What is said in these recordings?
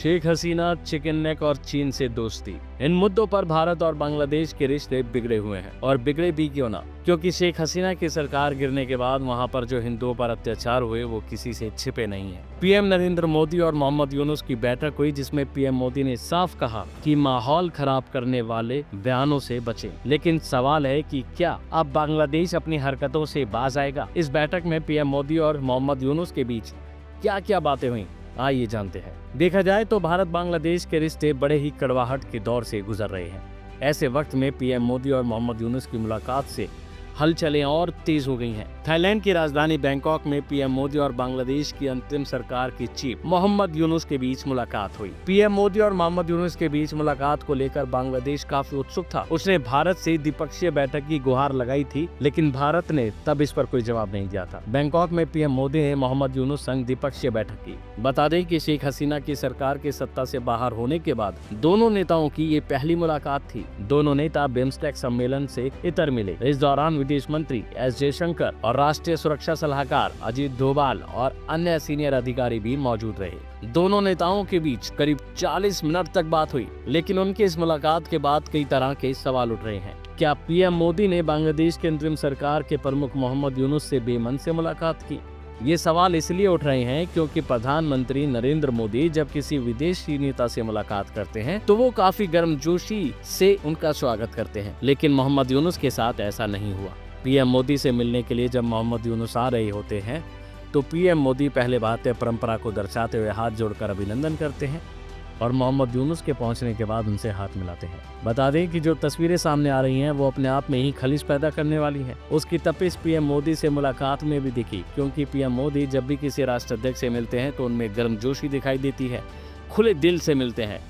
Sheikh Hasina, chicken neck और चीन से दोस्ती। इन मुद्दों पर भारत और बांग्लादेश के रिश्ते बिगड़े हुए हैं, और बिगड़े भी क्यों ना, क्योंकि शेख हसीना की सरकार गिरने के बाद वहां पर जो हिंदुओं पर अत्याचार हुए वो किसी से छिपे नहीं है। पीएम नरेंद्र मोदी और मोहम्मद यूनुस की बैठक हुई, जिसमें पीएम मोदी ने साफ कहा कि माहौल खराब करने वाले बयानों से बचें। लेकिन सवाल है कि क्या अब बांग्लादेश अपनी हरकतों से बाज आएगा? इस बैठक में पीएम मोदी और मोहम्मद यूनुस के बीच क्या क्या बातें हुई, आइए जानते हैं। देखा जाए तो भारत बांग्लादेश के रिश्ते बड़े ही कड़वाहट के दौर से गुजर रहे हैं। ऐसे वक्त में पीएम मोदी और मोहम्मद यूनुस की मुलाकात से हलचलें और तेज हो गई हैं। थाईलैंड की राजधानी बैंकॉक में पीएम मोदी और बांग्लादेश की अंतरिम सरकार की चीफ मोहम्मद यूनुस के बीच मुलाकात हुई। पीएम मोदी और मोहम्मद यूनुस के बीच मुलाकात को लेकर बांग्लादेश काफी उत्सुक था। उसने भारत से द्विपक्षीय बैठक की गुहार लगाई थी, लेकिन भारत ने तब इस पर कोई जवाब नहीं दिया था। बैंकॉक में पीएम मोदी ने मोहम्मद यूनुस संग द्विपक्षीय बैठक की। बता दें कि शेख हसीना की सरकार के सत्ता से बाहर होने के बाद दोनों नेताओं की ये पहली मुलाकात थी। दोनों नेता बिम्स्टेक सम्मेलन से इतर मिले। इस दौरान विदेश मंत्री एस जयशंकर और राष्ट्रीय सुरक्षा सलाहकार अजीत डोभाल और अन्य सीनियर अधिकारी भी मौजूद रहे। दोनों नेताओं के बीच करीब 40 मिनट तक बात हुई, लेकिन उनकी इस मुलाकात के बाद कई तरह के सवाल उठ रहे हैं। क्या पीएम मोदी ने बांग्लादेश के अंतरिम सरकार के प्रमुख मोहम्मद यूनुस से बेमन से मुलाकात की? ये सवाल इसलिए उठ रहे हैं क्योंकि प्रधानमंत्री नरेंद्र मोदी जब किसी विदेशी नेता से मुलाकात करते हैं तो वो काफी गर्मजोशी से उनका स्वागत करते हैं, लेकिन मोहम्मद यूनुस के साथ ऐसा नहीं हुआ। पीएम मोदी से मिलने के लिए जब मोहम्मद यूनुस आ रहे होते हैं तो पीएम मोदी पहले भारतीय परंपरा को दर्शाते हुए हाथ जोड़कर अभिनंदन करते हैं और मोहम्मद यूनुस के पहुंचने के बाद उनसे हाथ मिलाते हैं। बता दें कि जो तस्वीरें सामने आ रही हैं वो अपने आप में ही खलीज पैदा करने वाली हैं। उसकी तपिश पीएम मोदी से मुलाकात में भी दिखी, क्योंकि पीएम मोदी जब भी किसी राष्ट्राध्यक्ष से मिलते हैं तो उनमें गर्मजोशी दिखाई देती है, खुले दिल से मिलते हैं।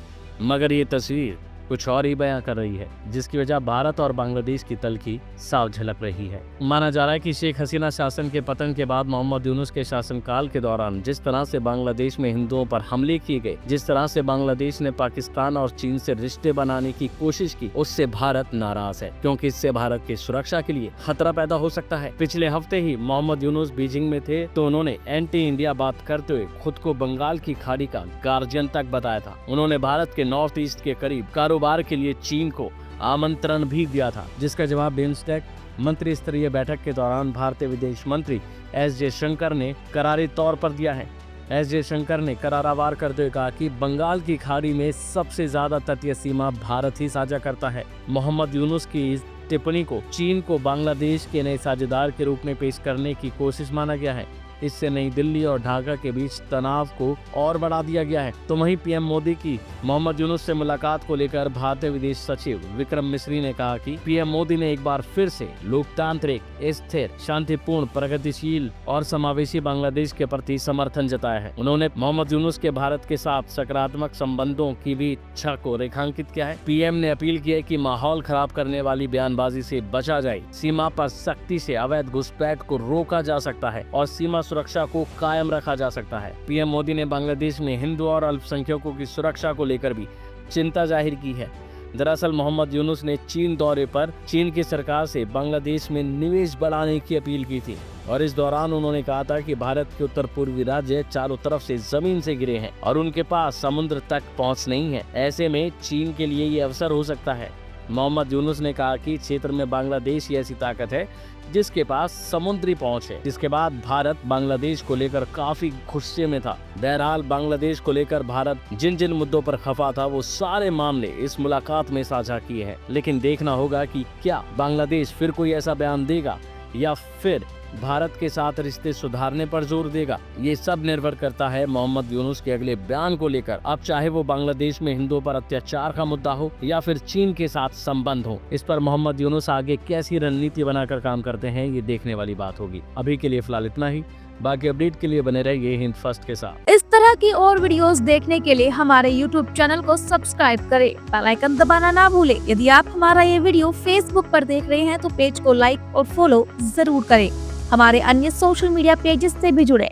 मगर ये तस्वीर कुछ और ही बयां कर रही है, जिसकी वजह भारत और बांग्लादेश की तल्खी साफ झलक रही है। माना जा रहा है कि शेख हसीना शासन के पतन के बाद मोहम्मद यूनुस के शासनकाल के दौरान जिस तरह से बांग्लादेश में हिंदुओं पर हमले किए गए, जिस तरह से बांग्लादेश ने पाकिस्तान और चीन से रिश्ते बनाने की कोशिश की, उससे भारत नाराज है, क्योंकि इससे भारत की सुरक्षा के लिए खतरा पैदा हो सकता है। पिछले हफ्ते ही मोहम्मद यूनुस बीजिंग में थे तो उन्होंने एंटी इंडिया बात करते हुए खुद को बंगाल की खाड़ी का गार्जियन तक बताया था। उन्होंने भारत के नॉर्थ ईस्ट के करीब कारोबार के लिए चीन को आमंत्रण भी दिया था, जिसका जवाब बिम्स्टेक मंत्री स्तरीय बैठक के दौरान भारतीय विदेश मंत्री एस जयशंकर ने करारे तौर पर दिया है। एस जयशंकर ने करारावार करते हुए कहा कि बंगाल की खाड़ी में सबसे ज्यादा तटीय सीमा भारत ही साझा करता है। मोहम्मद यूनुस की इस टिप्पणी को चीन को बांग्लादेश के नए साझेदार के रूप में पेश करने की कोशिश माना गया है। इससे नई दिल्ली और ढाका के बीच तनाव को और बढ़ा दिया गया है। तो वहीं पीएम मोदी की मोहम्मद यूनुस से मुलाकात को लेकर भारतीय विदेश सचिव विक्रम मिश्री ने कहा कि पीएम मोदी ने एक बार फिर से लोकतांत्रिक, स्थिर, शांतिपूर्ण, प्रगतिशील और समावेशी बांग्लादेश के प्रति समर्थन जताया है। उन्होंने मोहम्मद यूनुस के भारत के साथ सकारात्मक संबंधों की भी इच्छा को रेखांकित किया है। पीएम ने अपील की है कि माहौल खराब करने वाली बयानबाजी से बचा जाए, सीमा पर सख्ती से अवैध घुसपैठ को रोका जा सकता है और सीमा सुरक्षा को कायम रखा जा सकता है। पीएम मोदी ने बांग्लादेश में हिंदू और अल्पसंख्यकों की सुरक्षा को लेकर भी चिंता जाहिर की है। दरअसल मोहम्मद यूनुस ने चीन दौरे पर चीन की सरकार से बांग्लादेश में निवेश बढ़ाने की अपील की थी और इस दौरान उन्होंने कहा था कि भारत के उत्तर पूर्वी राज्य चारों तरफ से जमीन से घिरे हैं और उनके पास समुद्र तक पहुंच नहीं है। ऐसे में चीन के लिए ये अवसर हो सकता है। मोहम्मद यूनुस ने कहा कि क्षेत्र में बांग्लादेश ही ऐसी ताकत है जिसके पास समुद्री पहुंच है। जिसके बाद भारत बांग्लादेश को लेकर काफी गुस्से में था। बहरहाल बांग्लादेश को लेकर भारत जिन जिन मुद्दों पर खफा था वो सारे मामले इस मुलाकात में साझा किए हैं। लेकिन देखना होगा कि क्या बांग्लादेश फिर कोई ऐसा बयान देगा या फिर भारत के साथ रिश्ते सुधारने पर जोर देगा। ये सब निर्भर करता है मोहम्मद यूनुस के अगले बयान को लेकर। अब चाहे वो बांग्लादेश में हिंदुओं पर अत्याचार का मुद्दा हो या फिर चीन के साथ संबंध हो, इस पर मोहम्मद यूनुस आगे कैसी रणनीति बनाकर काम करते हैं ये देखने वाली बात होगी। अभी के लिए फिलहाल इतना ही। बाकी अपडेट के लिए बने रहिए हिंद फर्स्ट के साथ। इस तरह की और वीडियोस देखने के लिए हमारे YouTube चैनल को सब्सक्राइब करें, बेल आइकन दबाना ना भूलें। यदि आप हमारा ये वीडियो Facebook पर देख रहे हैं तो पेज को लाइक और फॉलो जरूर करें। हमारे अन्य सोशल मीडिया पेजेस से भी जुड़े।